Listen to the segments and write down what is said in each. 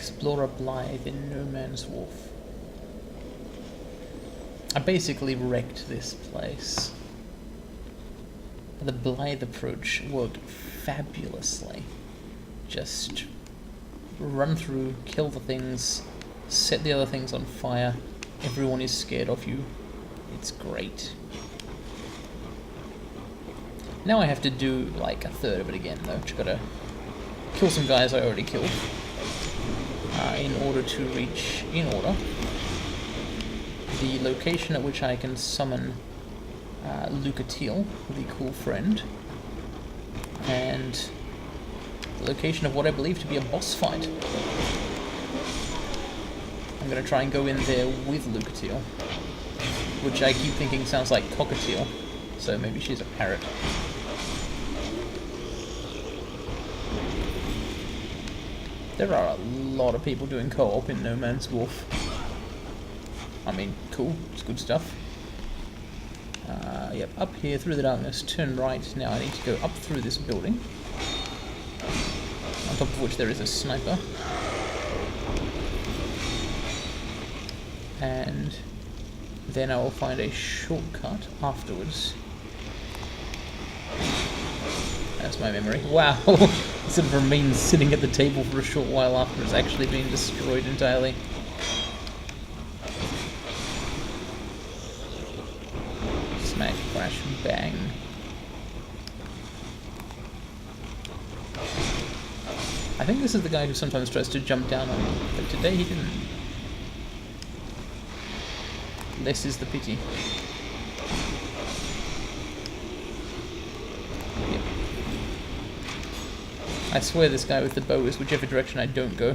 Explorer Blythe in No Mans Wharf. I basically wrecked this place. The Blythe approach worked fabulously. Just run through, kill the things, set the other things on fire. Everyone is scared of you. It's great. Now I have to do like a third of it again though. Just gotta kill some guys I already killed. In order to reach, the location at which I can summon Lucatiel, the cool friend, and the location of what I believe to be a boss fight. I'm going to try and go in there with Lucatiel, which I keep thinking sounds like cockatiel, so maybe she's a parrot. There are a lot of people doing co-op in No Mans Wharf. I mean, cool, it's good stuff. Yep, up here through the darkness, turn right. Now I need to go up through this building, on top of which there is a sniper. And then I will find a shortcut afterwards. That's my memory. Wow! Instead of remain sitting at the table for a short while after it's actually been destroyed entirely. Smash, crash, bang. I think this is the guy who sometimes tries to jump down on me, but today he didn't. Less is the pity. Yep. I swear this guy with the bow is whichever direction I don't go.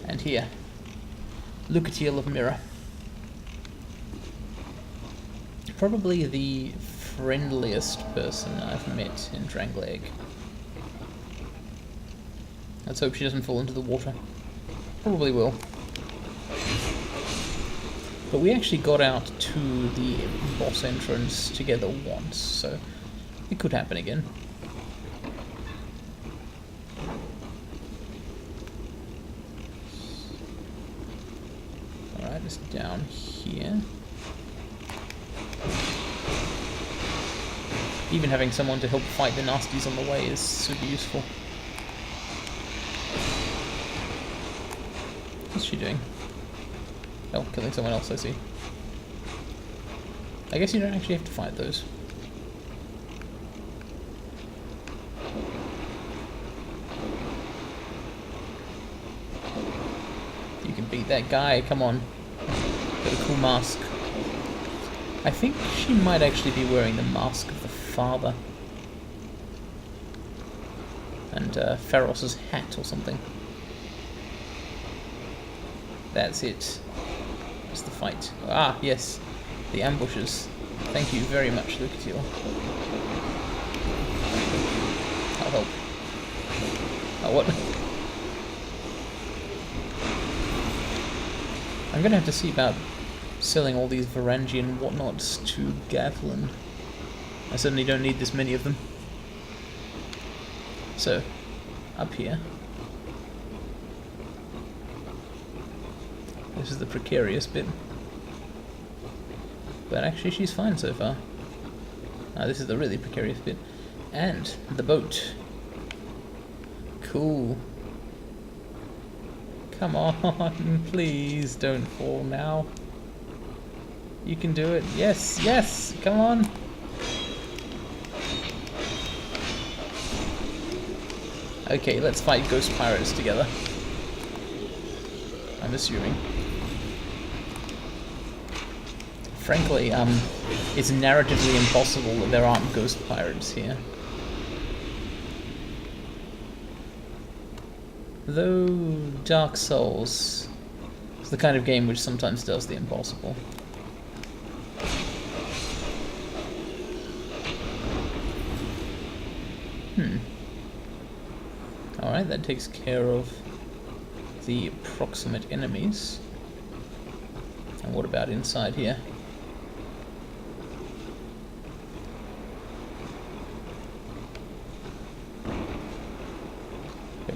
And here. Lucatiel of Mirror. Probably the friendliest person I've met in Drangleg. Let's hope she doesn't fall into the water. Probably will. But we actually got out to the boss entrance together once, so it could happen again. Alright, it's down here. Even having someone to help fight the nasties on the way is super useful. What's she doing? Oh, killing someone else, I see. I guess you don't actually have to fight those. You can beat that guy, come on. Got a cool mask. I think she might actually be wearing the mask of the father. And Pharos's hat or something. That's it. It's the fight. Ah, yes. The ambushes. Thank you very much, Lucatiel. I'll help. Oh, what? I'm gonna have to see about selling all these Varangian whatnots to Gavlin. I certainly don't need this many of them. So, up here. This is the precarious bit. But actually she's fine so far. This is the really precarious bit. And the boat. Cool. Come on, please don't fall now. You can do it. Yes, yes, come on. Okay, let's fight ghost pirates together. I'm assuming. Frankly, it's narratively impossible that there aren't ghost pirates here. Though Dark Souls is the kind of game which sometimes does the impossible. Alright, that takes care of the proximate enemies. And what about inside here?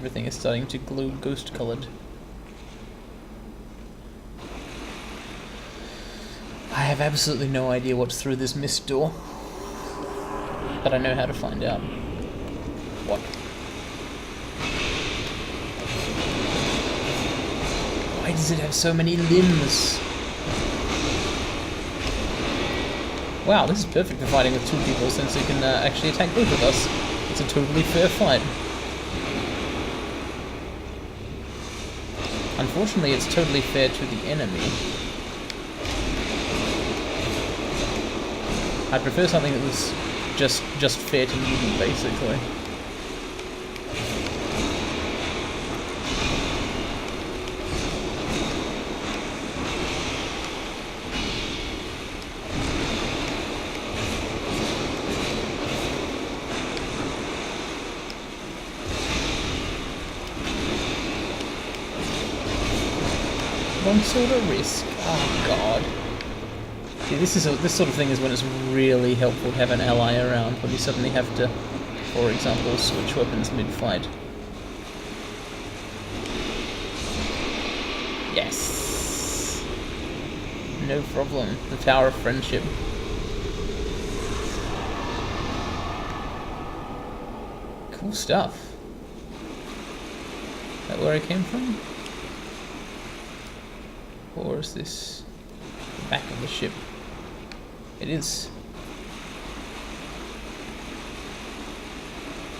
Everything is starting to glow ghost-colored. I have absolutely no idea what's through this mist door, but I know how to find out. What? Why does it have so many limbs? Wow, this is perfect for fighting with two people since it can actually attack both of us. It's a totally fair fight. Unfortunately, it's totally fair to the enemy. I'd prefer something that was just fair to me, basically. One sort of risk. Oh god. See, this sort of thing is when it's really helpful to have an ally around, when you suddenly have to, for example, switch weapons mid-fight. Yes! No problem. The Tower of Friendship. Cool stuff. Is that where I came from? Or is this the back of the ship? It is.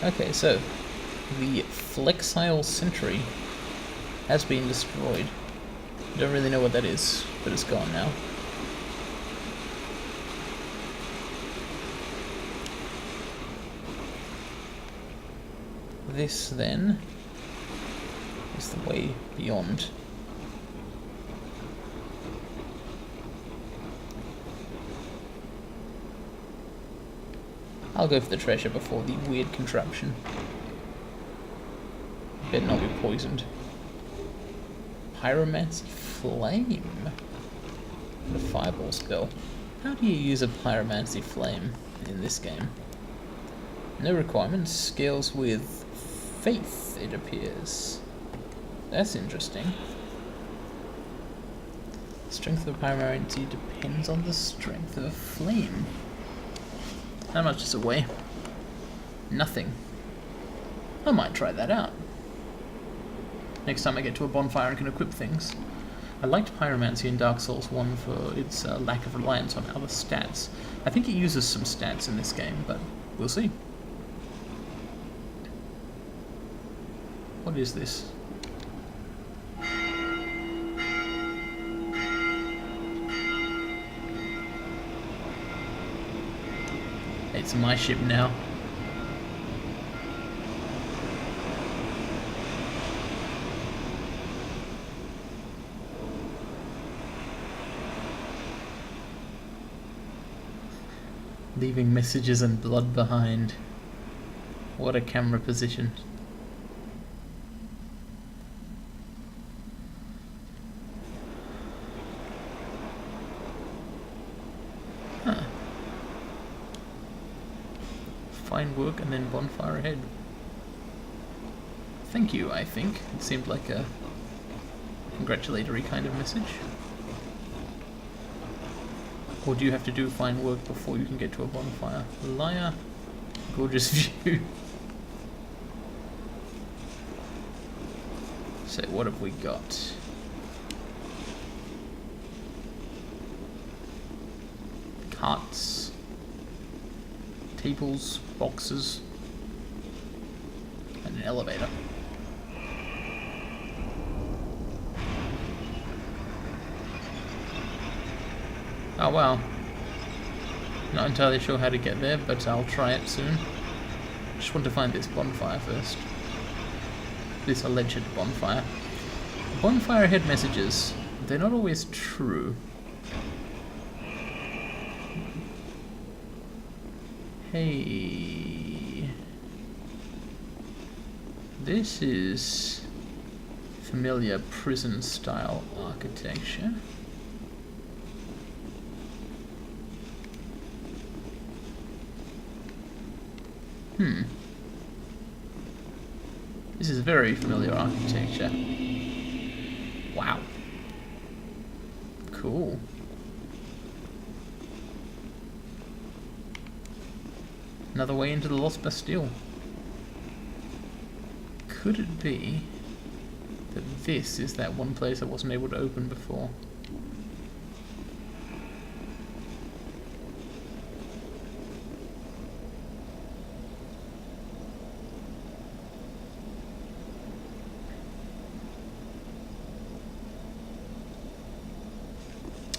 Okay, so the flexile sentry has been destroyed. Don't really know what that is, but it's gone now. This then is the way beyond. I'll go for the treasure before the weird contraption. Better not be poisoned. Pyromancy Flame. The fireball spell. How do you use a pyromancy flame in this game? No requirements. Scales with faith, it appears. That's interesting. Strength of pyromancy depends on the strength of a flame. How much is it weigh? Nothing. I might try that out. Next time I get to a bonfire and can equip things. I liked Pyromancy in Dark Souls 1 for its lack of reliance on other stats. I think it uses some stats in this game, but we'll see. What is this? It's my ship now. Leaving messages and blood behind. What a camera position. Huh. Fine work and then Bonfire Ahead. Thank you, I think. It seemed like a congratulatory kind of message. Or do you have to do fine work before you can get to a bonfire? Liar. Gorgeous view. So what have we got? Carts. Tables, boxes. And an elevator. Oh wow. Not entirely sure how to get there, but I'll try it soon. Just want to find this bonfire first. This alleged bonfire. Bonfire Ahead messages. They're not always true. Hey. This is familiar prison style architecture. This is very familiar architecture. Wow. Cool. Another way into the Lost Bastille. Could it be that this is that one place I wasn't able to open before?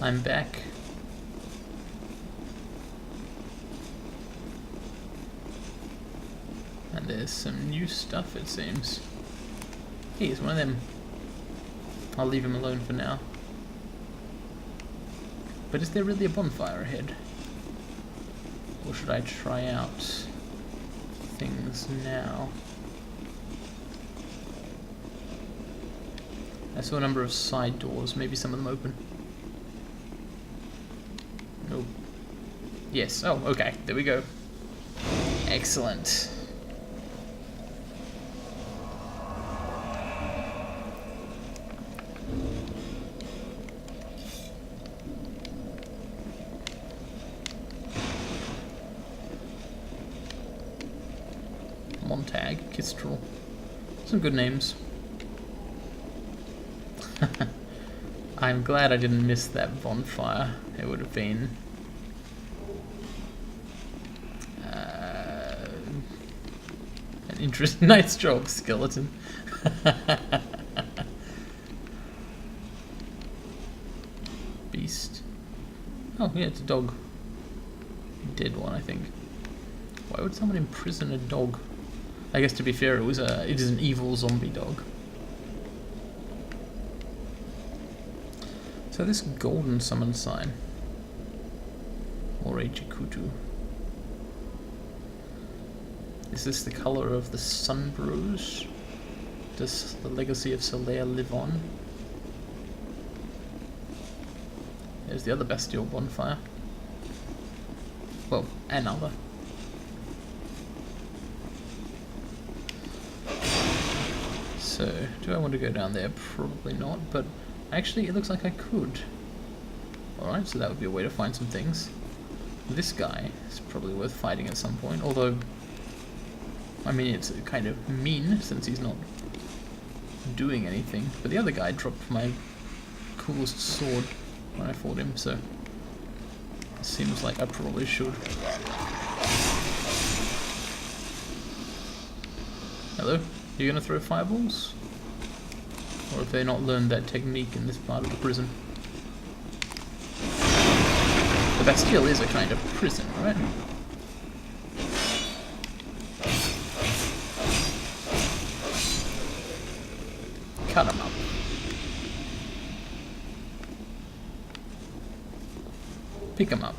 I'm back. And there's some new stuff, it seems. Hey, it's one of them. I'll leave him alone for now. But is there really a bonfire ahead? Or should I try out things now? I saw a number of side doors, maybe some of them open. Nope. Yes, oh, okay, there we go. Excellent. Montag, Kistrel. Some good names. I'm glad I didn't miss that bonfire. It would have been an interesting. Nice job, skeleton. Beast. Oh yeah, it's a dog. Dead one, I think. Why would someone imprison a dog? I guess to be fair, it is an evil zombie dog. So this golden summon sign, or Ejikutu, is this the color of the sun bruise? Does the legacy of Solaire live on? There's the other Bastille bonfire. Well, another. So, do I want to go down there? Probably not, but actually it looks like I could. Alright, so that would be a way to find some things. This guy is probably worth fighting at some point, although, I mean, it's kind of mean since he's not doing anything. But the other guy dropped my coolest sword when I fought him, so it seems like I probably should. Hello? You gonna throw fireballs? Or have they not learned that technique in this part of the prison? The Bastille is a kind of prison, right? Cut 'em up. Pick 'em up.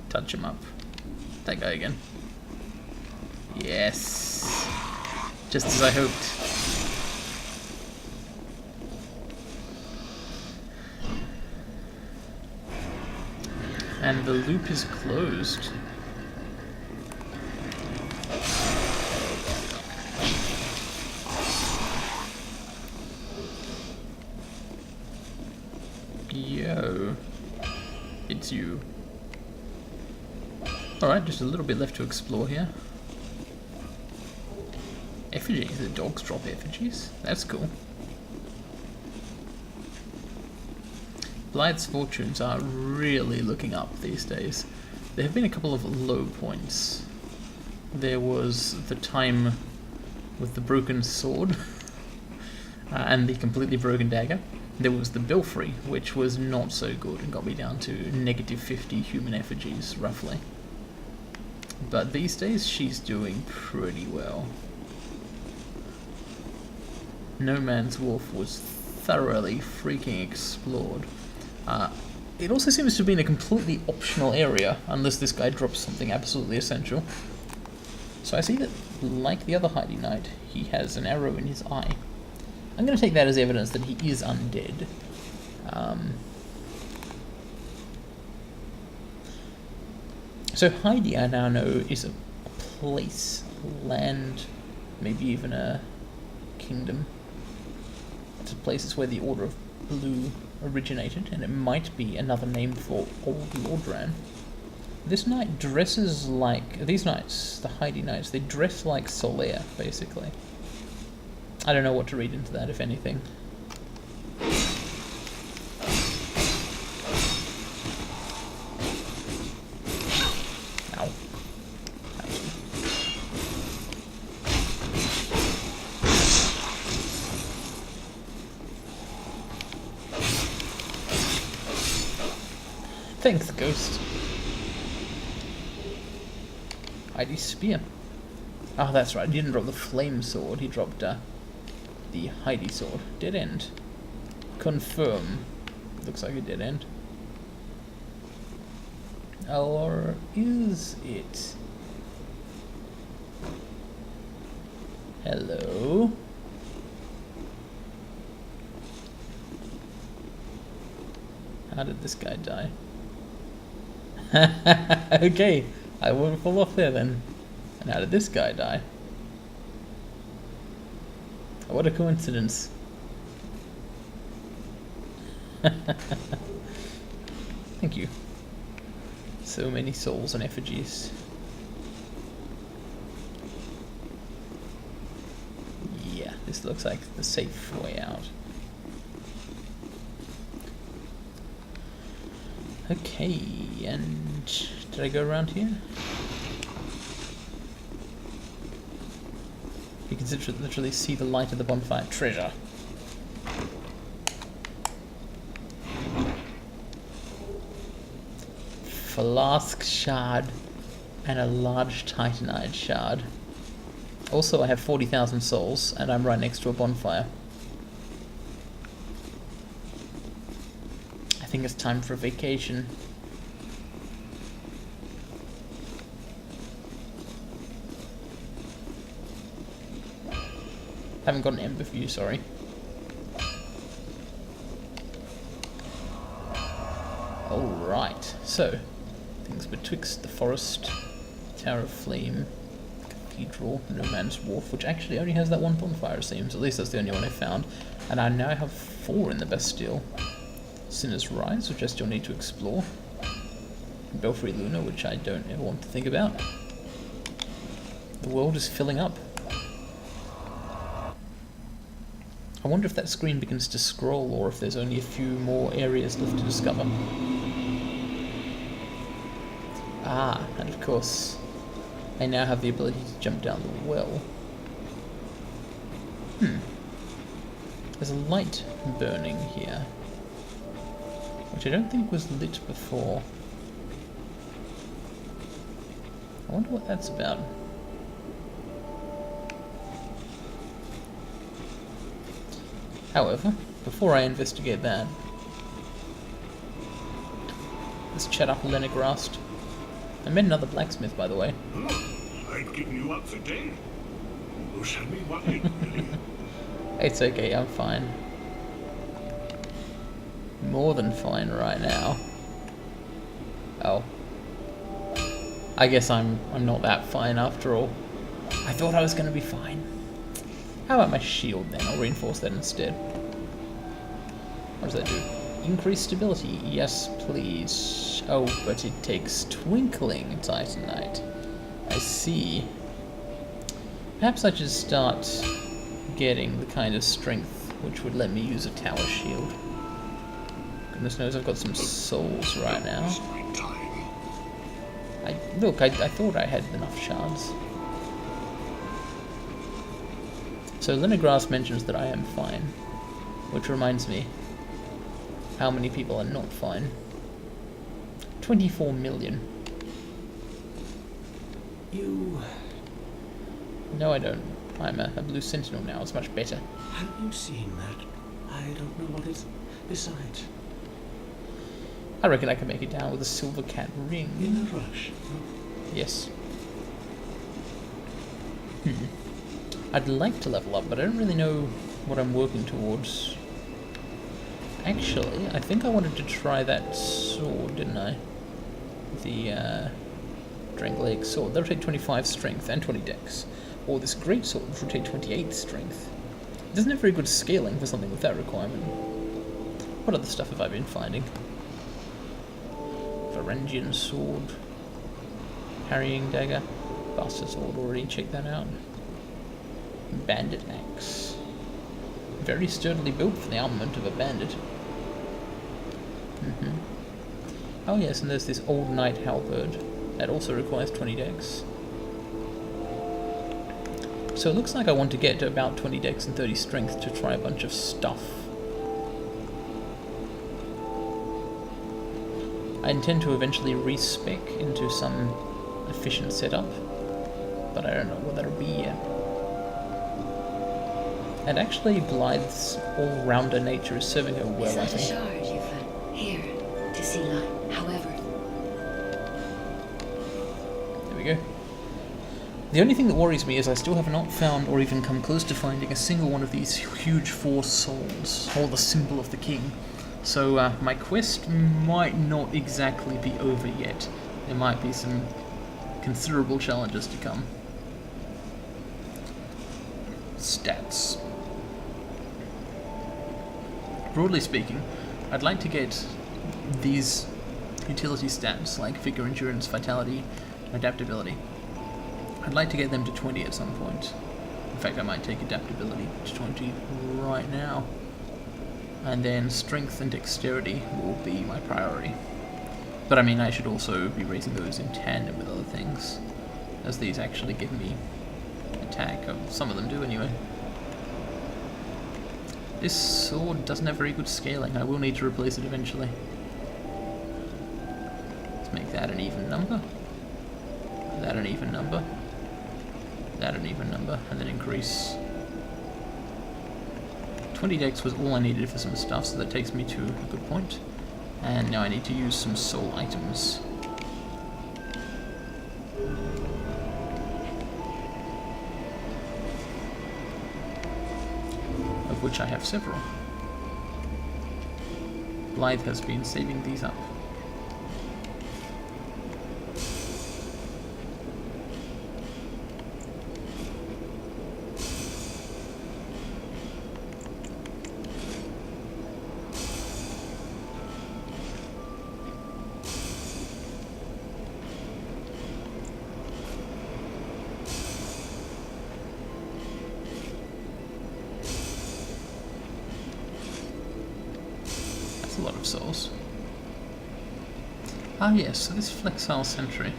Touch him up. That guy again. Yes. Just as I hoped. And the loop is closed. Yo. It's you. Alright, just a little bit left to explore here. Effigies, the dogs drop effigies. That's cool. Blythe's fortunes are really looking up these days. There have been a couple of low points. There was the time with the broken sword and the completely broken dagger. There was the Belfry, which was not so good and got me down to -50 human effigies, roughly. But these days, she's doing pretty well. No Mans Wharf was thoroughly freaking explored. It also seems to have been a completely optional area, unless this guy drops something absolutely essential. So I see that, like the other Heide Knight, he has an arrow in his eye. I'm going to take that as evidence that he is undead. So Heide, I now know, is a place, land, maybe even a kingdom. It's a place that's where the Order of Blue originated, and it might be another name for Old Lordran. This knight dresses like... These knights, the Heide knights, they dress like Solaire, basically. I don't know what to read into that, if anything. Ow. Thanks, Ghost. Heide's spear. Ah, that's right. He didn't drop the flame sword. He dropped the Heide sword. Dead end. Confirm. Looks like a dead end. Or is it? Hello? How did this guy die? Okay, I won't fall off there then. And how did this guy die? What a coincidence. Thank you. So many souls and effigies. Yeah, this looks like the safe way out. Okay, and did I go around here? You can literally see the light of the bonfire. Treasure. Flask shard and a large titanite shard. Also, I have 40,000 souls, and I'm right next to a bonfire. I think it's time for a vacation. Haven't got an ember view, sorry. Alright, so things betwixt the forest, Tower of Flame, Cathedral, no Mans Wharf, which actually only has that one bonfire, it seems. At least that's the only one I found. And I now have 4 in the Bastille. Sinner's Rise, which I still need to explore. Belfry Luna, which I don't ever want to think about. The world is filling up. I wonder if that screen begins to scroll, or if there's only a few more areas left to discover. Ah, and of course, I now have the ability to jump down the well. There's a light burning here, which I don't think was lit before. I wonder what that's about. However, before I investigate that, let's chat up Lenegrast. I met another blacksmith, by the way. I'd given you up for dead. Oh, show me what you really. It's okay, I'm fine. More than fine right now. Oh. I guess I'm not that fine after all. I thought I was going to be fine. How about my shield then? I'll reinforce that instead. What does that do? Increase stability. Yes, please. Oh, but it takes twinkling titanite. I see. Perhaps I should start getting the kind of strength which would let me use a tower shield. Goodness knows I've got some souls right now. Look, I thought I had enough shards. So Lenegrast mentions that I am fine, which reminds me, how many people are not fine? 24 million. You... No, I don't. I'm a blue sentinel now. It's much better. Have you seen that? I don't know what is besides. I reckon I can make it down with a silver cat ring. In a rush. Yes. I'd like to level up, but I don't really know what I'm working towards. Actually, I think I wanted to try that sword, didn't I? The Dragonrider sword. They rotate 25 strength and 20 dex. Or this great sword would rotate 28 strength. It doesn't have very good scaling for something with that requirement. What other stuff have I been finding? Varangian sword. Harrying dagger. Bastard sword, already checked that out. Bandit axe. Very sturdily built for the armament of a bandit. Oh yes, and there's this old knight halberd. That also requires 20 dex. So it looks like I want to get to about 20 dex and 30 strength to try a bunch of stuff. I intend to eventually respec into some efficient setup, but I don't know what that'll be yet. And actually Blythe's all-rounder nature is serving her well, I Is that a think. shard you found? Here, to see light. However, There we go. The only thing that worries me is I still have not found or even come close to finding a single one of these huge 4 souls, or the symbol of the king. So my quest might not exactly be over yet. There might be some considerable challenges to come. Stats. Broadly speaking, I'd like to get these utility stats like vigor, endurance, vitality, adaptability. I'd like to get them to 20 at some point. In fact, I might take adaptability to 20 right now. And then strength and dexterity will be my priority. But I mean, I should also be raising those in tandem with other things, as these actually give me attack. Some of them do anyway. This sword doesn't have very good scaling. I will need to replace it eventually. Let's make that an even number. That an even number. That an even number. And then increase. 20 dex was all I needed for some stuff, so that takes me to a good point. And now I need to use some soul items. Of which I have several. Blythe has been saving these up. A lot of souls. Ah yes, so this flexile sentry.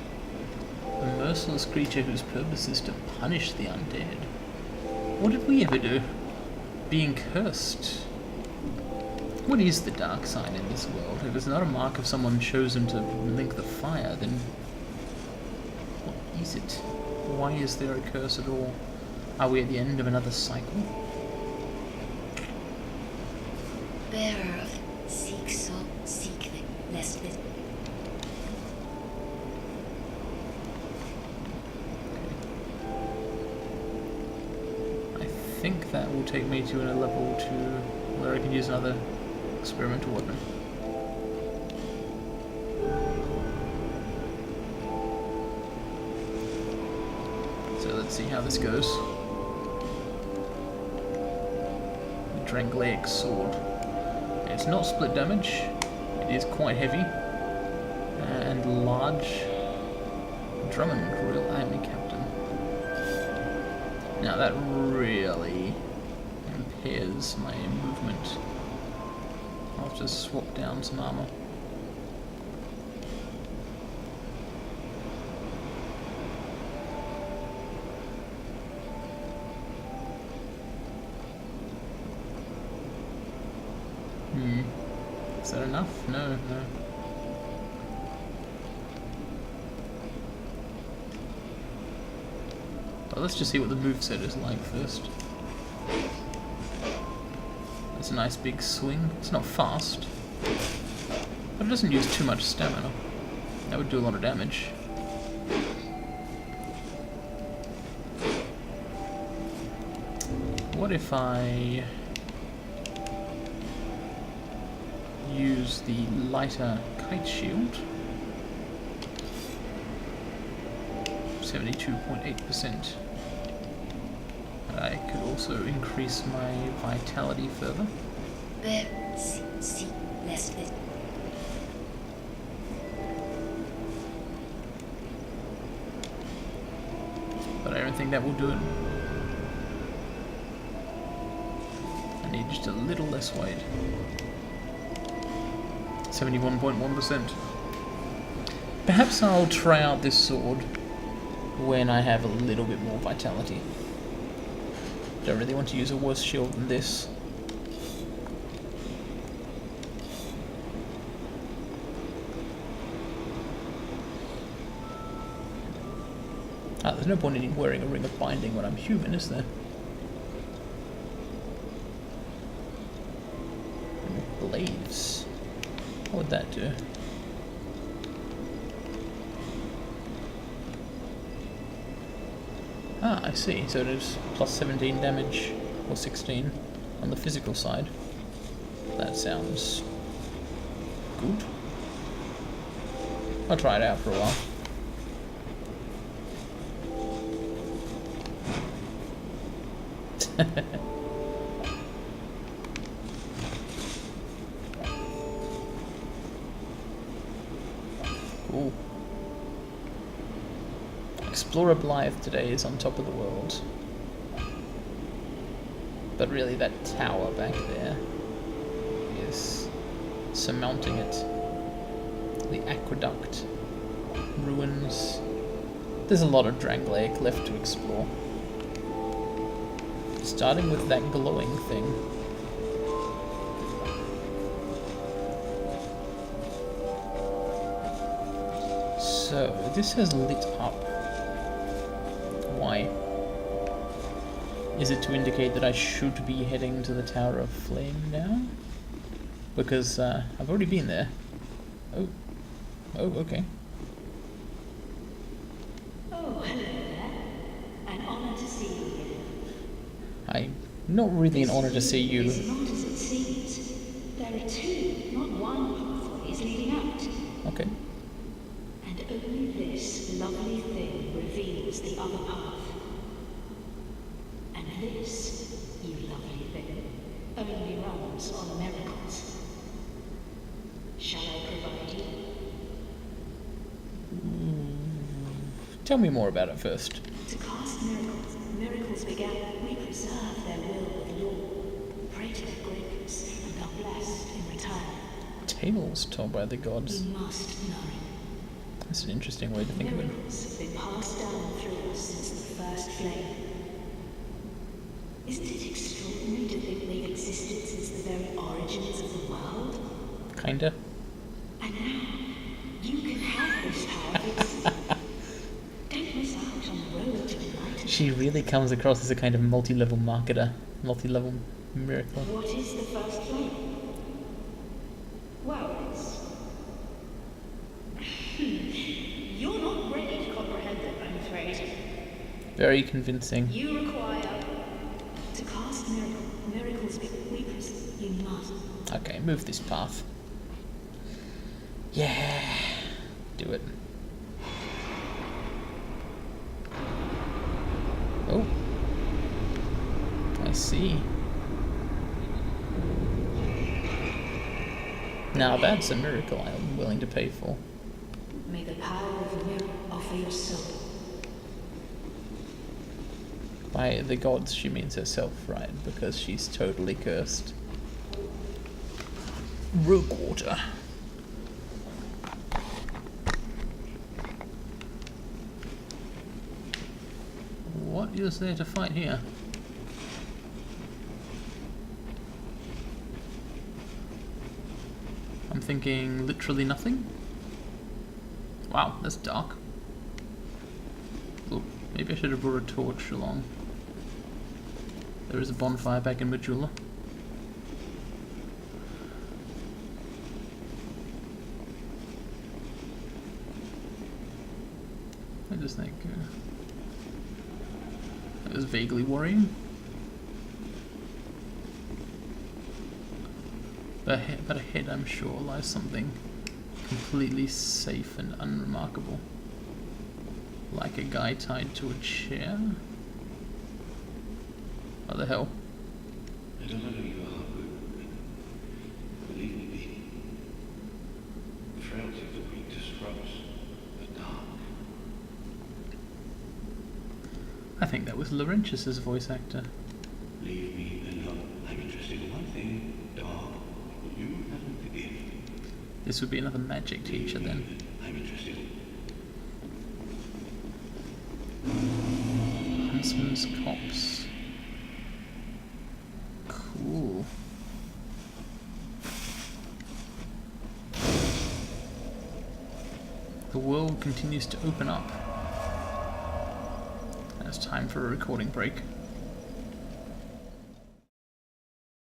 A merciless creature whose purpose is to punish the undead. What did we ever do? Being cursed. What is the dark side in this world? If it's not a mark of someone chosen to link the fire, then what is it? Why is there a curse at all? Are we at the end of another cycle? bearer of seek soul, seek the lest this. I think that will take me to a level 2 where I can use another experimental weapon. So let's see how this goes. The Dragonrider sword. It's not split damage. It is quite heavy and large. Drummond, Royal Army Captain. Now that really impairs my movement. I'll just swap down some armor. Is that enough? No. Well, let's just see what the moveset is like first. It's a nice big swing. It's not fast, but it doesn't use too much stamina. That would do a lot of damage. What if I use the lighter kite shield? 72.8%. I could also increase my vitality further. Less this. But I don't think that will do it. I need just a little less weight. 71.1%. Perhaps I'll try out this sword when I have a little bit more vitality. Don't really want to use a worse shield than this. There's no point in wearing a ring of binding when I'm human, is there? Blades. What would that do? Ah, I see. So it is plus 17 damage, or 16, on the physical side. That sounds good. I'll try it out for a while. Cool. Explorer Blythe today is on top of the world. But really that tower back there is surmounting it. The aqueduct, ruins. There's a lot of Drangleic left to explore. Starting with that glowing thing. So, this has lit up. Why? Is it to indicate that I should be heading to the Tower of Flame now? Because I've already been there. Oh. Oh, okay. Oh, hello there. An honour to see you. Not really an honour to see you. It's not as it seems. There are two, not one pathways leading out. Okay. And only this lovely thing reveals the other path. And this, you lovely thing, only runs on miracles. Shall I provide you? Tell me more about it first. To cast miracles, miracles began. We preserve their will with law. Pray to their greatness and are blessed in return. Tales told by the gods. You must know. That's an interesting way to think of it. Miracles have been passed down through us since the first flame. Isn't it extraordinary to think they've existed since the very origins of the world? Kinda. And now, you can have this power. Don't miss out on the road to enlightenment. She really comes across as a kind of multi-level marketer. Multi-level miracle. What is the first flame? Well, it's... You're not ready to comprehend it, I'm afraid. Very convincing. You require to cast miracles with weakness. You must. Okay, move this path. Yeah. Do it. Oh. I see. Now that's a miracle I'm willing to pay for. May the power of the mirror offer your soul. By the gods, she means herself, right? Because she's totally cursed. Rogue water. What is there to fight here? I'm thinking literally nothing. Wow, that's dark. Oh, maybe I should have brought a torch along. There is a bonfire back in Majula. I just think that was vaguely worrying. But ahead, I'm sure, lies something completely safe and unremarkable. Like a guy tied to a chair? What the hell? I don't know who you are, but leave me be. The frailty of the weak disrupts the dark. I think that was Laurentius's voice actor. Leave me alone. I'm interested in one thing, dark. You haven't the gift. This would be another magic teacher then. I'm interested. Huntsman's Copse. Cool. The world continues to open up. Now it's time for a recording break.